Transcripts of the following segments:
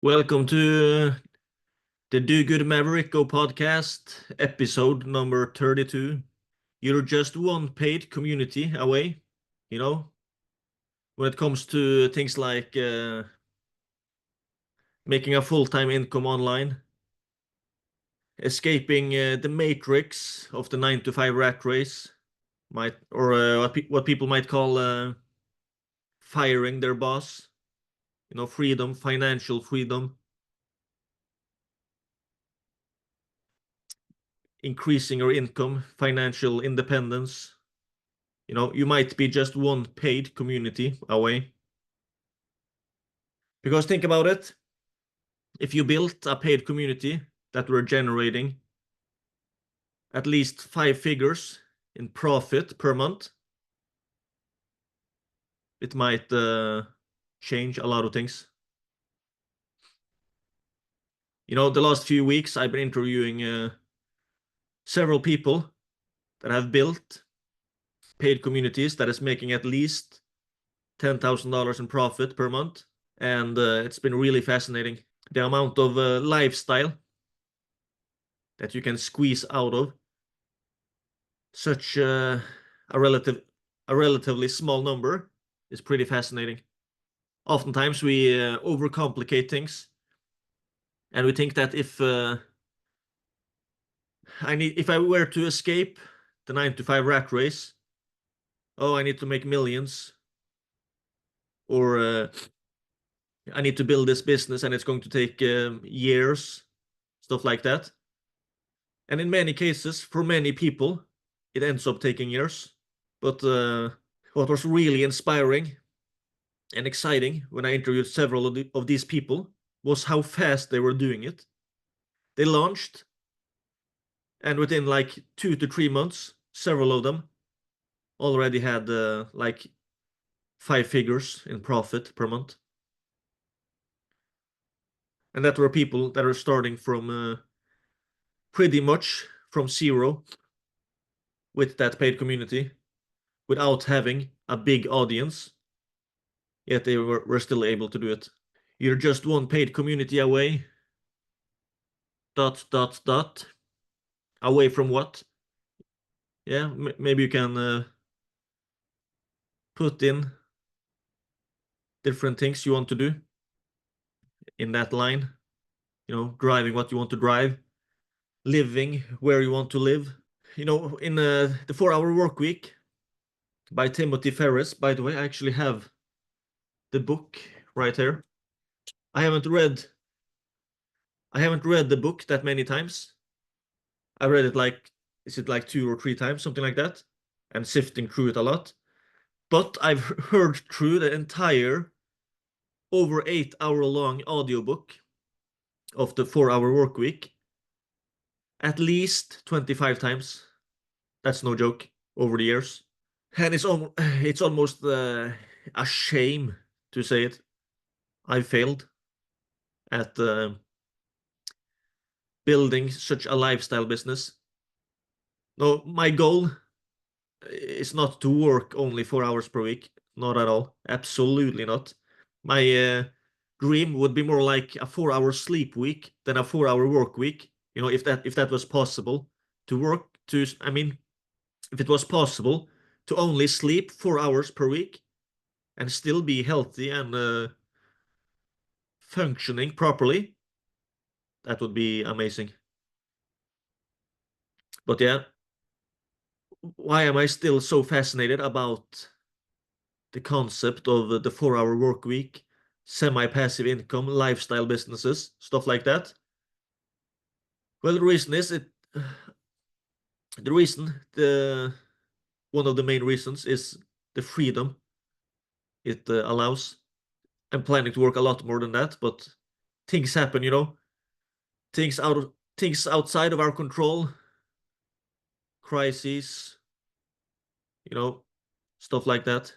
Welcome to the Do Good Maverick Go podcast, episode number 32. You're just one paid community away, when it comes to things like making a full-time income online, escaping the matrix of the 9 to 5 rat race, what people might call firing their boss, freedom, financial freedom. Increasing your income, financial independence. You might be just one paid community away. Because think about it. If you built a paid community that were generating at least 5 figures in profit per month, it might change a lot of things. The last few weeks I've been interviewing several people that have built paid communities that is making at least $10,000 in profit per month. And it's been really fascinating. The amount of lifestyle that you can squeeze out of such a relatively small number is pretty fascinating. Oftentimes we overcomplicate things, and we think that if I were to escape the 9 to 5 rat race, I need to make millions, or I need to build this business and it's going to take years, stuff like that. And in many cases, for many people, it ends up taking years. But what was really inspiring and exciting when I interviewed several of these people was how fast they were doing it. They launched, and within like 2 to 3 months, several of them already had like 5 figures in profit per month. And that were people that are starting from pretty much from zero with that paid community without having a big audience, yet they were still able to do it. You're just one paid community away. ... Away from what? Yeah, maybe you can put in different things you want to do in that line. Driving what you want to drive, living where you want to live. In the 4-Hour Workweek by Timothy Ferriss. By the way, I actually have the book right here. I haven't read the book that many times. I read it is it like 2 or 3 times, something like that, and sifting through it a lot. But I've heard through the entire over 8-hour long audiobook of the 4-Hour Workweek at least 25 times. That's no joke, over the years. And it's almost a shame to say it. I failed at building such a lifestyle business. No, my goal is not to work only 4 hours per week. Not at all. Absolutely not. My dream would be more like a 4-hour sleep week than a 4-hour work week. If that was possible to work to, if it was possible to only sleep 4 hours per week and still be healthy and functioning properly, that would be amazing. But yeah, why am I still so fascinated about the concept of the 4-hour work week, semi-passive income, lifestyle businesses, stuff like that? Well, the reason is one of the main reasons is the freedom it allows. I'm planning to work a lot more than that, but things happen, things outside of our control, crises, stuff like that.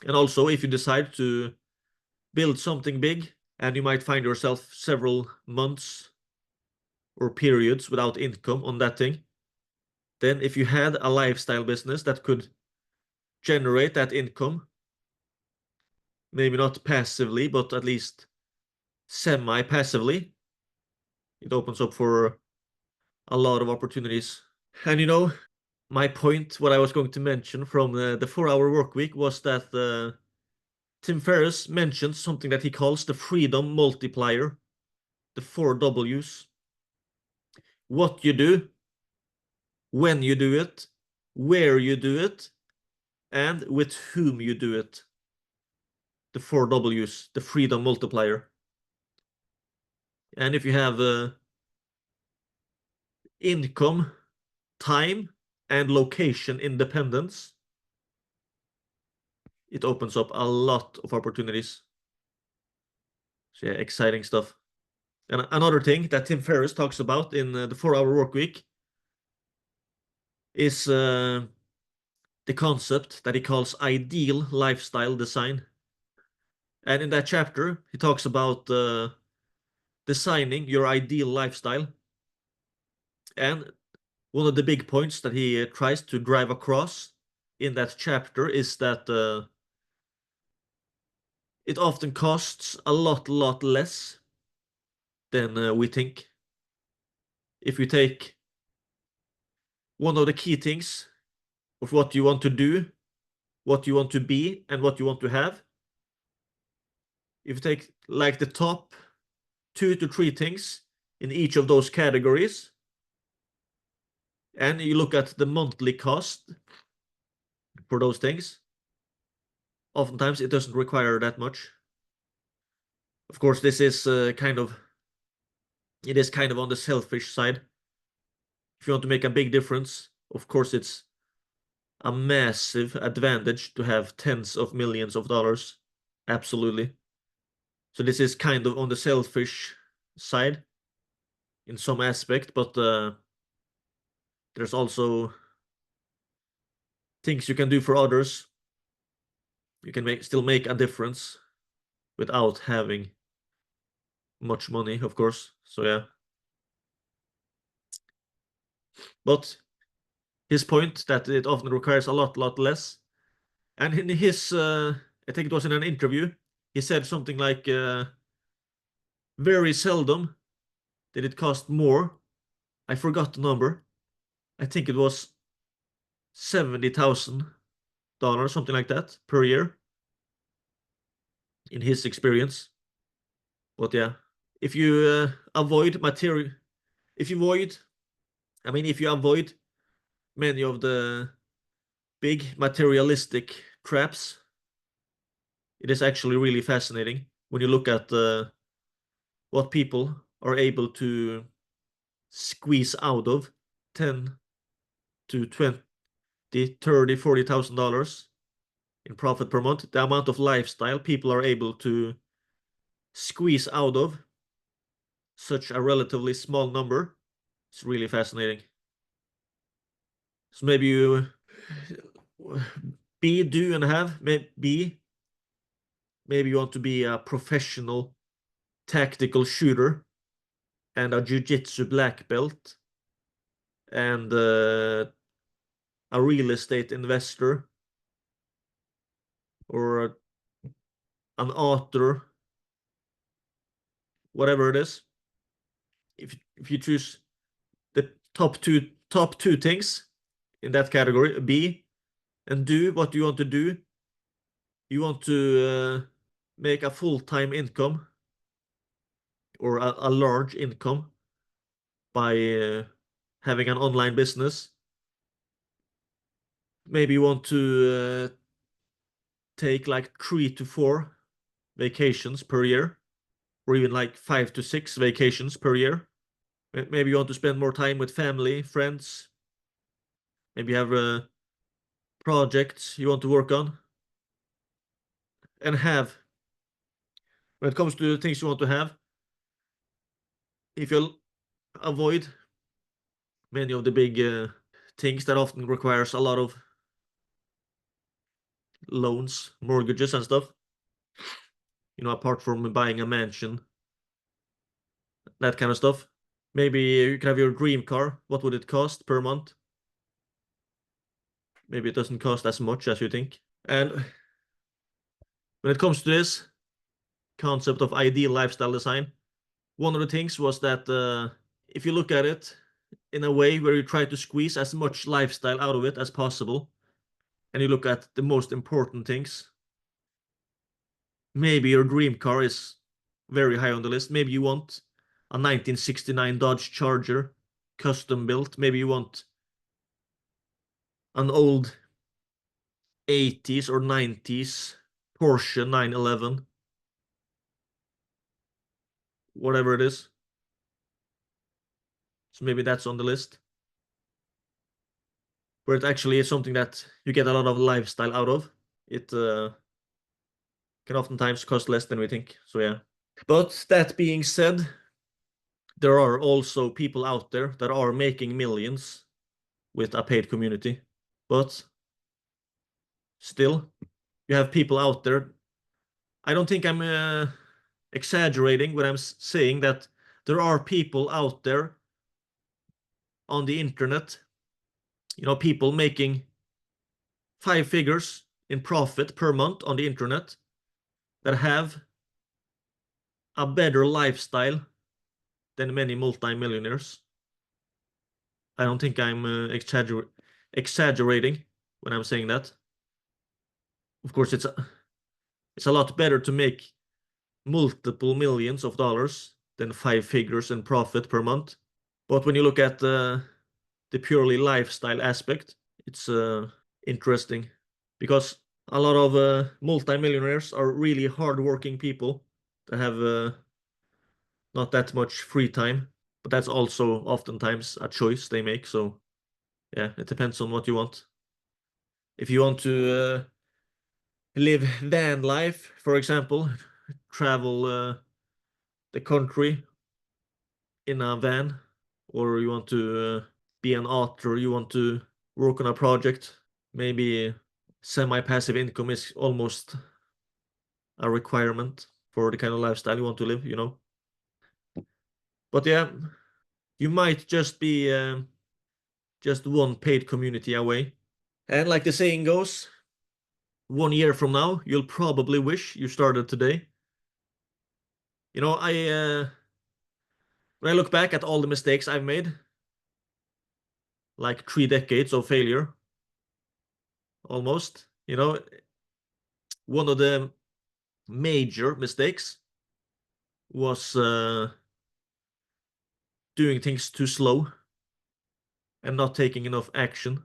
And also, if you decide to build something big and you might find yourself several months or periods without income on that thing, then if you had a lifestyle business that could generate that income, maybe not passively, but at least semi-passively, it opens up for a lot of opportunities. And you know, my point, what I was going to mention from the 4-hour work week was that Tim Ferriss mentioned something that he calls the freedom multiplier, the 4 Ws. What you do, when you do it, where you do it, and with whom you do it. The 4 Ws, the freedom multiplier. And if you have income, time, and location independence, it opens up a lot of opportunities. So yeah, exciting stuff. And another thing that Tim Ferriss talks about in the 4-hour work week is the concept that he calls ideal lifestyle design. And in that chapter, he talks about designing your ideal lifestyle. And one of the big points that he tries to drive across in that chapter is that it often costs a lot less than we think. If you take one of the key things of what you want to do, what you want to be, and what you want to have, if you take like the top 2 to 3 things in each of those categories, and you look at the monthly cost for those things, oftentimes it doesn't require that much. Of course, this is kind of on the selfish side. If you want to make a big difference, of course, it's a massive advantage to have tens of millions of dollars. Absolutely. So this is kind of on the selfish side in some aspect, but there's also things you can do for others. You can still make a difference without having much money, of course. So yeah. But his point that it often requires a lot less. And in his, I think it was in an interview, he said something like, very seldom did it cost more. I forgot the number. I think it was $70,000, something like that, per year, in his experience. But yeah, if you avoid if you avoid many of the big materialistic traps, it is actually really fascinating when you look at what people are able to squeeze out of 10 to 20, 30, $40,000 in profit per month. The amount of lifestyle people are able to squeeze out of such a relatively small number. It's really fascinating. So maybe you be, do, and have. Maybe you want to be a professional tactical shooter and a jiu-jitsu black belt and a real estate investor or an author, whatever it is. If you choose the top two things in that category, be and do what you want to do. You want to make a full-time income or a large income by having an online business. Maybe you want to take like 3 to 4 vacations per year, or even like 5 to 6 vacations per year. Maybe you want to spend more time with family, friends. Maybe you have projects you want to work on. And have, when it comes to the things you want to have, if you'll avoid many of the big things that often requires a lot of loans, mortgages and stuff, apart from buying a mansion, that kind of stuff. Maybe you can have your dream car. What would it cost per month? Maybe it doesn't cost as much as you think. And when it comes to this, concept of ideal lifestyle design. One of the things was that if you look at it in a way where you try to squeeze as much lifestyle out of it as possible, and you look at the most important things, maybe your dream car is very high on the list. Maybe you want a 1969 Dodge Charger, custom built. Maybe you want an old 80s or 90s Porsche 911, whatever it is. So maybe that's on the list, where it actually is something that you get a lot of lifestyle out of. It can oftentimes cost less than we think. So yeah. But that being said, there are also people out there that are making millions with a paid community. But still, you have people out there. I don't think I'm exaggerating when I'm saying that there are people out there on the internet, people making 5 figures in profit per month on the internet that have a better lifestyle than many multimillionaires. I don't think I'm exaggerating when I'm saying that. Of course, it's a lot better to make multiple millions of dollars than 5 figures in profit per month. But when you look at the purely lifestyle aspect, it's interesting, because a lot of multimillionaires are really hardworking people that have not that much free time, but that's also oftentimes a choice they make. So yeah, it depends on what you want. If you want to live van life, for example, travel the country in a van, or you want to be an author, you want to work on a project, maybe semi-passive income is almost a requirement for the kind of lifestyle you want to live, But yeah, you might just be just one paid community away. And like the saying goes, 1 year from now, you'll probably wish you started today. When I look back at all the mistakes I've made, like 3 decades of failure, almost, one of the major mistakes was doing things too slow and not taking enough action.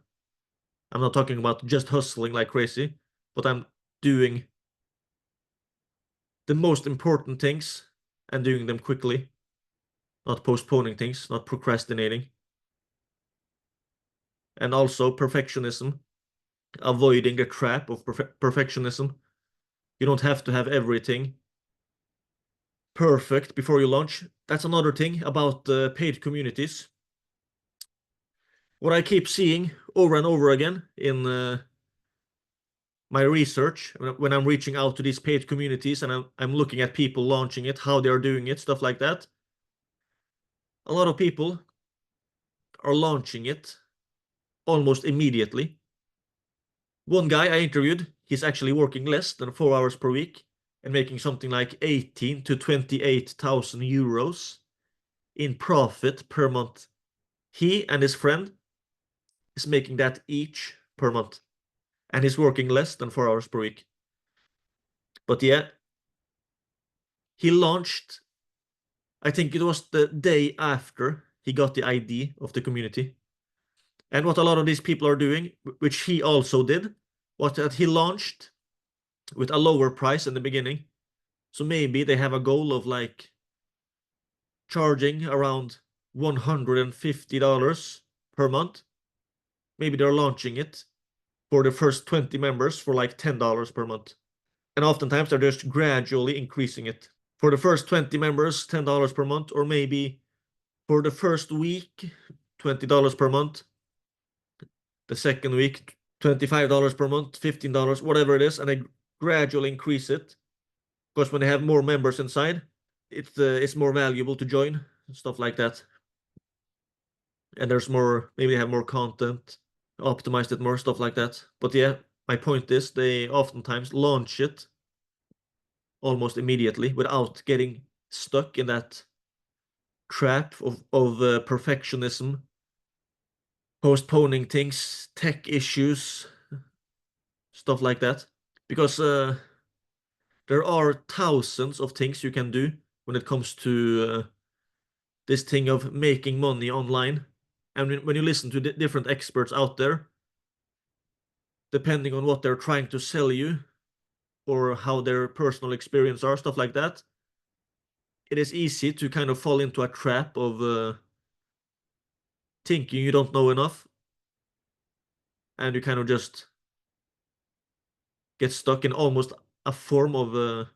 I'm not talking about just hustling like crazy, but I'm doing the most important things and doing them quickly, not postponing things, not procrastinating. And also perfectionism, avoiding the trap of perfectionism. You don't have to have everything perfect before you launch. That's another thing about the paid communities. What I keep seeing over and over again in my research, when I'm reaching out to these paid communities and I'm looking at people launching it, how they're doing it, stuff like that. A lot of people are launching it almost immediately. One guy I interviewed, he's actually working less than 4 hours per week and making something like 18 to 28,000 euros in profit per month. He and his friend is making that each per month, and he's working less than 4 hours per week. But yeah, he launched, I think it was the day after he got the ID of the community. And what a lot of these people are doing, which he also did, was that he launched with a lower price in the beginning. So maybe they have a goal of like charging around $150 per month. Maybe they're launching it for the first 20 members for like $10 per month. And oftentimes they're just gradually increasing it. For the first 20 members, $10 per month, or maybe for the first week, $20 per month. The second week, $25 per month, $15, whatever it is, and they gradually increase it. Because when they have more members inside, it's more valuable to join, stuff like that. And there's more, maybe they have more content, optimized it more, stuff like that. But yeah, my point is they oftentimes launch it almost immediately without getting stuck in that trap of perfectionism, postponing things, tech issues, stuff like that. Because there are thousands of things you can do when it comes to this thing of making money online. And when you listen to different experts out there, depending on what they're trying to sell you or how their personal experience are, stuff like that, it is easy to kind of fall into a trap of thinking you don't know enough, and you kind of just get stuck in almost a form of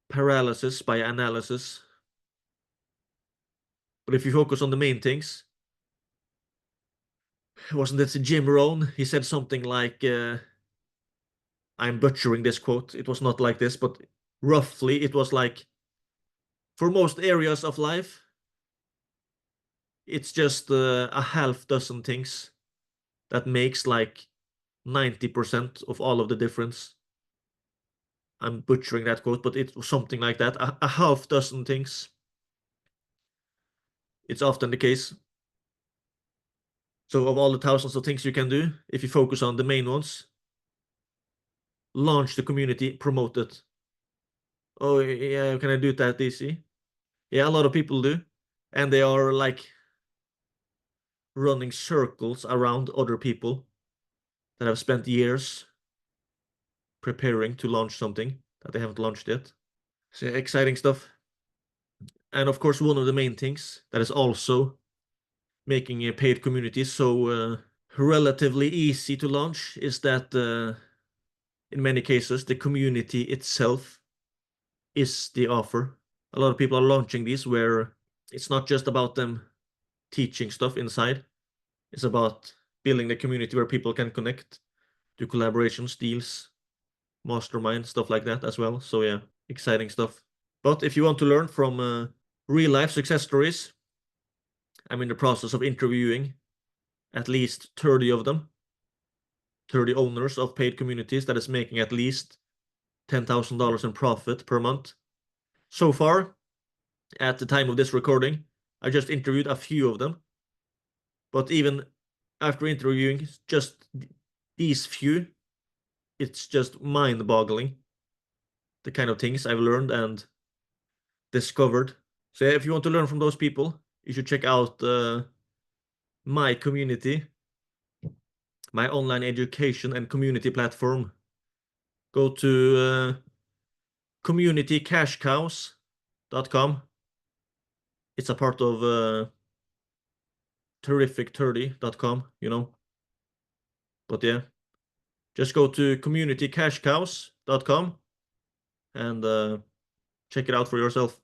paralysis by analysis. But if you focus on the main things, wasn't it Jim Rohn? He said something like, I'm butchering this quote. It was not like this, but roughly it was like, for most areas of life, it's just a half dozen things that makes like 90% of all of the difference. I'm butchering that quote, but it was something like that. A half dozen things. It's often the case. So of all the thousands of things you can do, if you focus on the main ones, launch the community, promote it. Oh yeah, can I do it that easy? Yeah, a lot of people do. And they are like running circles around other people that have spent years preparing to launch something that they haven't launched yet. So exciting stuff. And of course, one of the main things that is also making a paid community so relatively easy to launch is that in many cases, the community itself is the offer. A lot of people are launching these where it's not just about them teaching stuff inside. It's about building the community where people can connect, do collaborations, deals, mastermind, stuff like that as well. So yeah, exciting stuff. But if you want to learn from real life success stories, I'm in the process of interviewing at least 30 of them, 30 owners of paid communities that is making at least $10,000 in profit per month. So far, at the time of this recording, I just interviewed a few of them. But even after interviewing just these few, it's just mind-boggling the kind of things I've learned and discovered. So if you want to learn from those people, you should check out my community, my online education and community platform. Go to communitycashcows.com. It's a part of terrific30.com, you know. But yeah, just go to communitycashcows.com and check it out for yourself.